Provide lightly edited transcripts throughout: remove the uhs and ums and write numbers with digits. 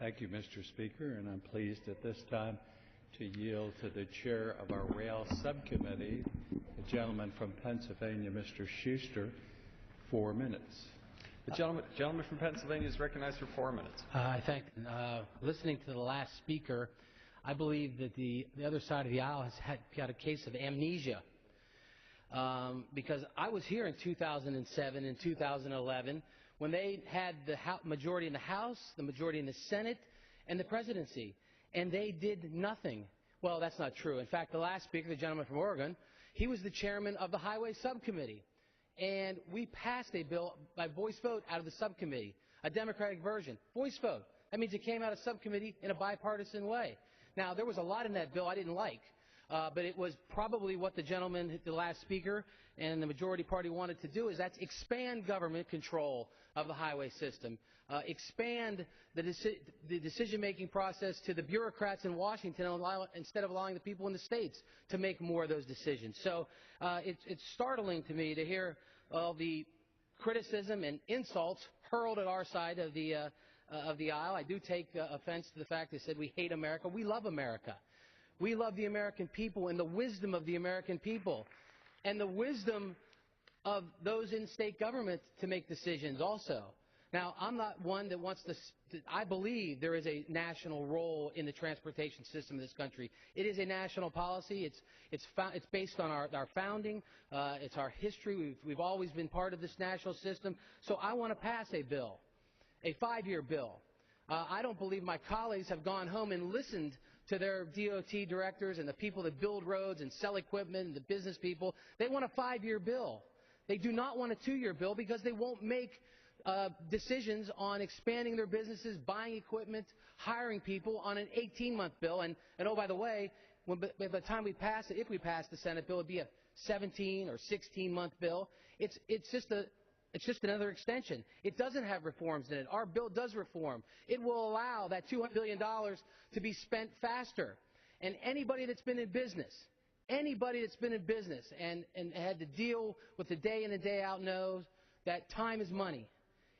Thank you, Mr. Speaker, and I'm pleased at this time to yield to the chair of our Rail Subcommittee, the gentleman from Pennsylvania, Mr. Shuster, 4 minutes. The gentleman from Pennsylvania is recognized for 4 minutes. Listening to the last speaker, I believe that the other side of the aisle has got a case of amnesia. Because I was here in 2007 and 2011 when they had the majority in the House, the majority in the Senate, and the presidency, and they did nothing. Well, that's not true. In fact, the last speaker, the gentleman from Oregon, he was the chairman of the Highway Subcommittee, and we passed a bill by voice vote out of the subcommittee, a Democratic version, voice vote. That means it came out of subcommittee in a bipartisan way. Now, there was a lot in that bill I didn't like. But it was probably what the gentleman, the last speaker, and the majority party wanted to do, is that's expand government control of the highway system, expand the decision-making process to the bureaucrats in Washington instead of allowing the people in the states to make more of those decisions. So it's startling to me to hear all the criticism and insults hurled at our side of the aisle. I do take offense to the fact they said we hate America. We love America. We love the American people and the wisdom of the American people and the wisdom of those in state government to make decisions also. Now, I'm not one that wants to – I believe there is a national role in the transportation system of this country. It is a national policy. It's based on our founding. It's our history. We've always been part of this national system. So I want to pass a bill, a 5-year bill. I don't believe my colleagues have gone home and listened to their DOT directors and the people that build roads and sell equipment and the business people. They want a 5-year bill. They do not want a 2-year bill because they won't make decisions on expanding their businesses, buying equipment, hiring people on an 18-month bill. And oh, by the way, by the time we pass it, if we pass the Senate bill, it would be a 17 or 16-month bill. It's just another extension. It doesn't have reforms in it. Our bill does reform. It will allow that $200 billion to be spent faster. And anybody that's been in business, and had to deal with the day in and day out knows that time is money.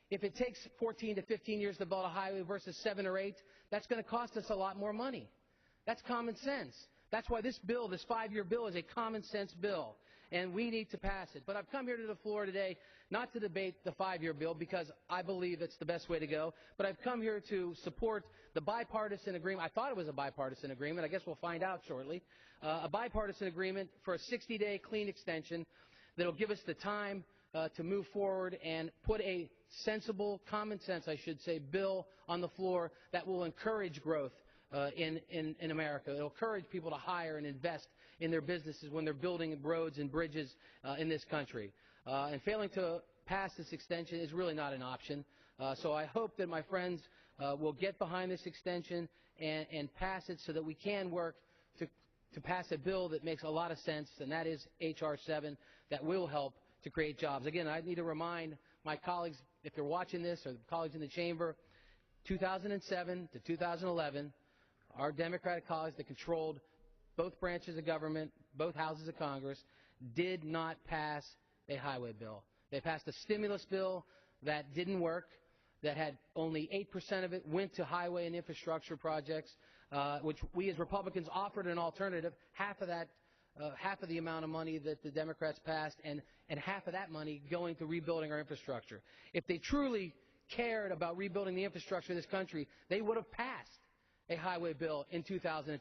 If it takes 14 to 15 years to build a highway versus 7 or 8, that's going to cost us a lot more money. That's common sense. That's why this bill, this 5-year bill, is a common sense bill, and we need to pass it. But I've come here to the floor today not to debate the 5-year bill because I believe it's the best way to go, but I've come here to support the bipartisan agreement. I thought it was a bipartisan agreement. I guess we'll find out shortly. A bipartisan agreement for a 60-day clean extension that will give us the time to move forward and put a sensible, common sense, I should say, bill on the floor that will encourage growth in America. It will encourage people to hire and invest in their businesses when they're building roads and bridges in this country. And failing to pass this extension is really not an option. So I hope that my friends will get behind this extension and pass it so that we can work to pass a bill that makes a lot of sense, and that is H.R. 7, that will help to create jobs. Again, I need to remind my colleagues, if they're watching this, or the colleagues in the chamber, 2007 to 2011, our Democratic colleagues that controlled both branches of government, both houses of Congress, did not pass a highway bill. They passed a stimulus bill that didn't work, that had only 8% of it went to highway and infrastructure projects, which we as Republicans offered an alternative, half of the amount of money that the Democrats passed, and half of that money going to rebuilding our infrastructure. If they truly cared about rebuilding the infrastructure of this country, they would have passed a highway bill in 2007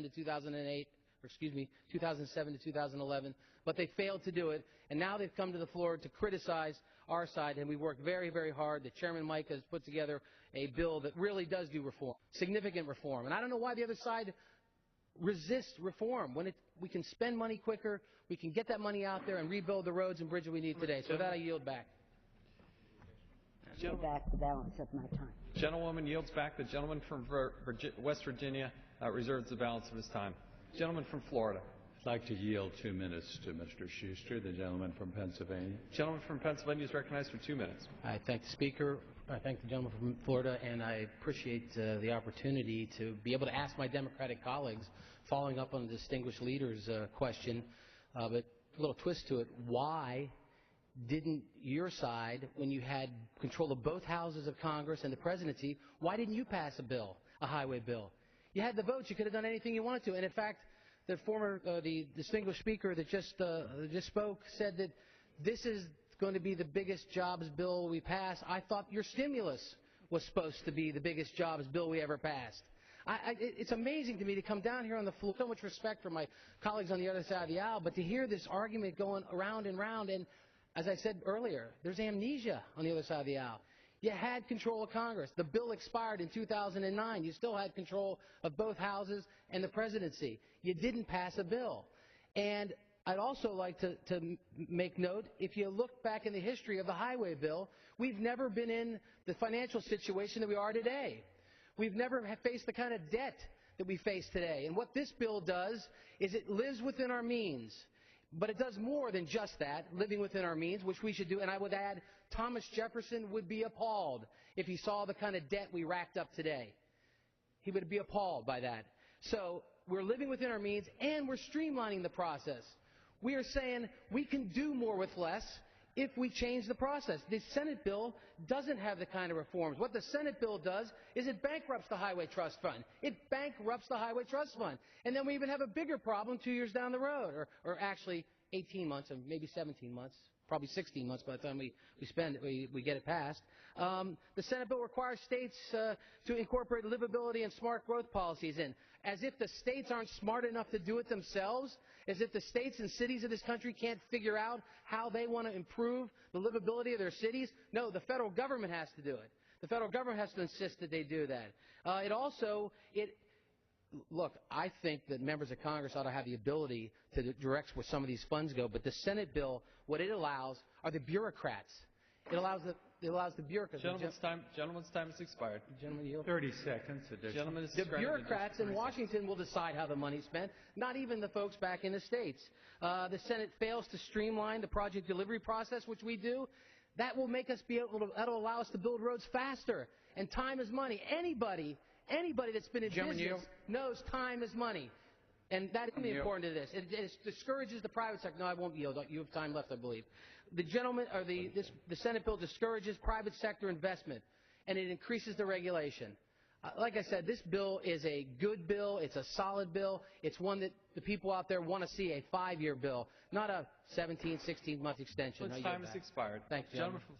to 2008, or excuse me, 2007 to 2011, but they failed to do it, and now they've come to the floor to criticize our side, and we worked very, very hard. The Chairman Mica has put together a bill that really does do reform, significant reform, and I don't know why the other side resists reform. When we can spend money quicker, we can get that money out there and rebuild the roads and bridges we need today. So with that, I yield back. Yield back the balance of my time. Gentlewoman yields back. The gentleman from West Virginia reserves the balance of his time. Gentleman from Florida. I'd like to yield 2 minutes to Mr. Shuster, the gentleman from Pennsylvania. Gentleman from Pennsylvania is recognized for 2 minutes. I thank the Speaker. I thank the gentleman from Florida, and I appreciate the opportunity to be able to ask my Democratic colleagues, following up on the distinguished leader's question, but a little twist to it, why didn't your side, when you had control of both houses of Congress and the presidency, why didn't you pass a bill, a highway bill? You had the votes. You could have done anything you wanted to. And in fact, the distinguished speaker that just spoke said that this is going to be the biggest jobs bill we pass. I thought your stimulus was supposed to be the biggest jobs bill we ever passed. It's amazing to me to come down here on the floor, so much respect for my colleagues on the other side of the aisle, but to hear this argument going around and round, and as I said earlier, there's amnesia on the other side of the aisle. You had control of Congress. The bill expired in 2009. You still had control of both houses and the presidency. You didn't pass a bill. And I'd also like to make note, if you look back in the history of the highway bill, we've never been in the financial situation that we are today. We've never faced the kind of debt that we face today. And what this bill does is it lives within our means. But it does more than just that, living within our means, which we should do. And I would add, Thomas Jefferson would be appalled if he saw the kind of debt we racked up today. He would be appalled by that. So we're living within our means, and we're streamlining the process. We are saying we can do more with less if we change the process. The Senate bill doesn't have the kind of reforms. What the Senate bill does is it bankrupts the Highway Trust Fund. It bankrupts the Highway Trust Fund. And then we even have a bigger problem 2 years down the road, or actually 18 months, or maybe 17 months, probably 16 months by the time we get it passed. The Senate bill requires states to incorporate livability and smart growth policies in, as if the states aren't smart enough to do it themselves, as if the states and cities of this country can't figure out how they want to improve the livability of their cities. No, the federal government has to do it. The federal government has to insist that they do that. Look, I think that members of Congress ought to have the ability to direct where some of these funds go, but the Senate bill, what it allows are the bureaucrats. It allows the bureaucrats. Gentleman's time has expired. Gentleman yield. 30 seconds additional. The bureaucrats in Washington will decide how the money's spent, not even the folks back in the states. The Senate fails to streamline the project delivery process, which we do. That will make us that'll allow us to build roads faster. And time is money. Anybody that's been in business knows time is money. And that's really important to this. It discourages the private sector. No, I won't yield. You have time left, I believe. The Senate bill discourages private sector investment, and it increases the regulation. Like I said, this bill is a good bill. It's a solid bill. It's one that the people out there want to see, a 5-year bill, not a 17, 16-month extension. Time has expired. Thank you. Gentleman from